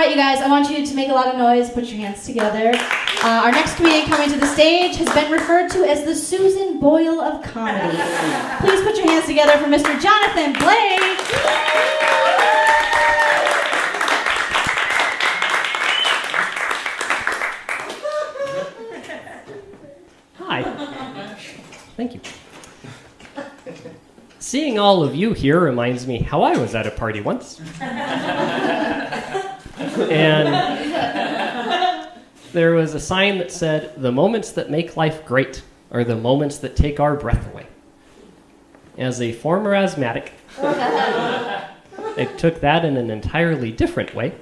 right, you guys, I want you to make a lot of noise. Put your hands together. Our next comedian coming to the stage has been referred to as the Susan Boyle of comedy. Please put your hands together for Mr. Jonathan Blake. Hi. Thank you. Seeing all of you here reminds me how I was at a party once. And there was a sign that said, "The moments that make life great are the moments that take our breath away." As a former asthmatic, I took that in an entirely different way.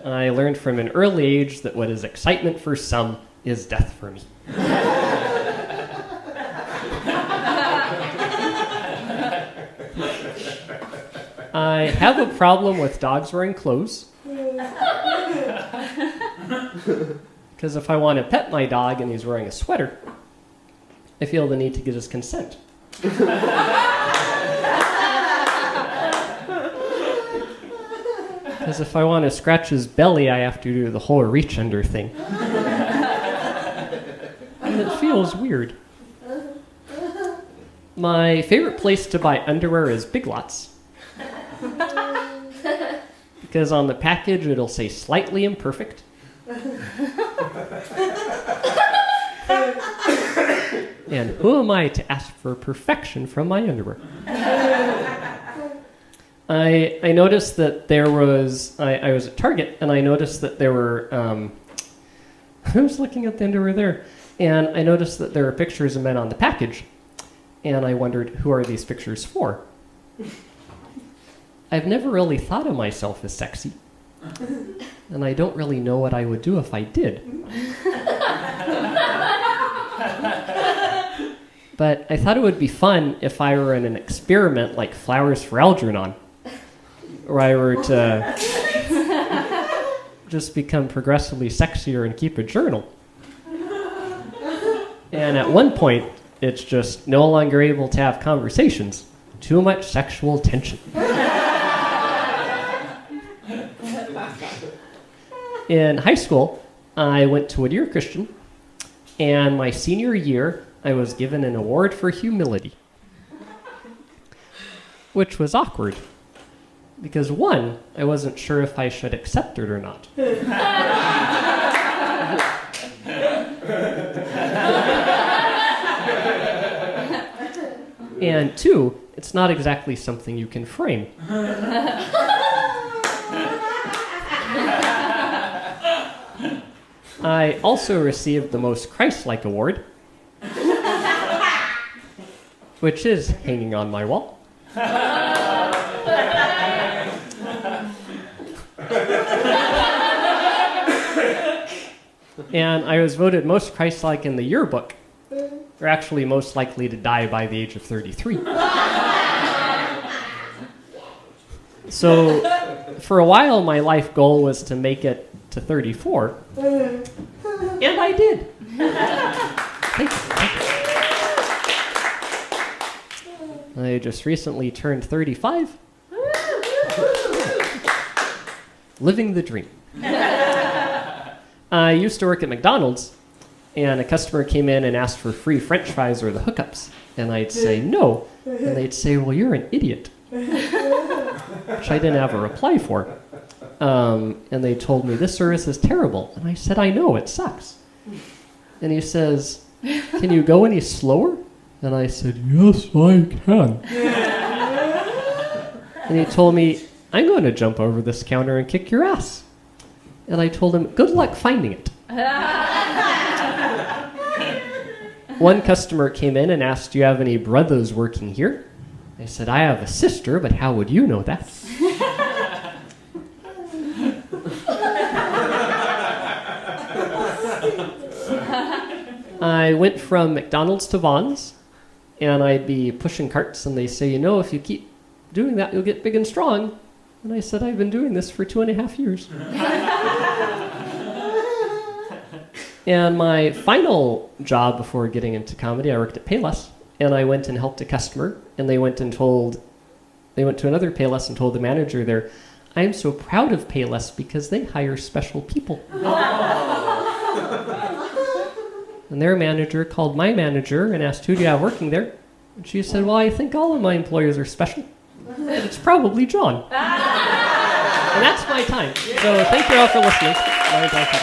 I learned from an early age that what is excitement for some is death for me. I have a problem with dogs wearing clothes. Because if I want to pet my dog and he's wearing a sweater, I feel the need to get his consent. Because if I want to scratch his belly, I have to do the whole reach under thing. And it feels weird. My favorite place to buy underwear is Big Lots. Because on the package it'll say slightly imperfect. And who am I to ask for perfection from my underwear? I noticed that there was, I was at Target, and I noticed that there were, I was looking at the underwear there, and I noticed that there were pictures of men on the package, and I wondered, who are these pictures for? I've never really thought of myself as sexy, and I don't really know what I would do if I did. But I thought it would be fun if I were in an experiment like Flowers for Algernon, where I were to just become progressively sexier and keep a journal. And at one point, it's just no longer able to have conversations. Too much sexual tension. In high school, I went to Whittier Christian, and my senior year, I was given an award for humility, which was awkward, because one, I wasn't sure if I should accept it or not. And two, it's not exactly something you can frame. I also received the most Christ-like award, which is hanging on my wall. And I was voted most Christ-like in the yearbook, or actually most likely to die by the age of 33. So for a while, my life goal was to make it to 34, and I did. Thank you. I just recently turned 35. Living the dream. I used to work at McDonald's, and a customer came in and asked for free French fries or the hookups. And I'd say no. And they'd say, "Well, you're an idiot." Which I didn't have a reply for. And they told me, "This service is terrible." And I said, "I know, it sucks." And he says, "Can you go any slower?" And I said, "Yes, I can." And he told me, "I'm going to jump over this counter and kick your ass." And I told him, "Good luck finding it." One customer came in and asked, "Do you have any brothers working here?" I said, "I have a sister, but how would you know that?" I went from McDonald's to Vaughn's, and I'd be pushing carts, and they say, "You know, if you keep doing that, you'll get big and strong." And I said, "I've been doing this for 2.5 years. And my final job before getting into comedy, I worked at Payless, and I went and helped a customer, and they went to another Payless and told the manager there, I'm so proud of Payless because they hire special people. And their manager called my manager and asked, who do you have working there? And she said, well, I think all of my employees are special. And it's probably John. And that's my time. So thank you all for listening. Thank you.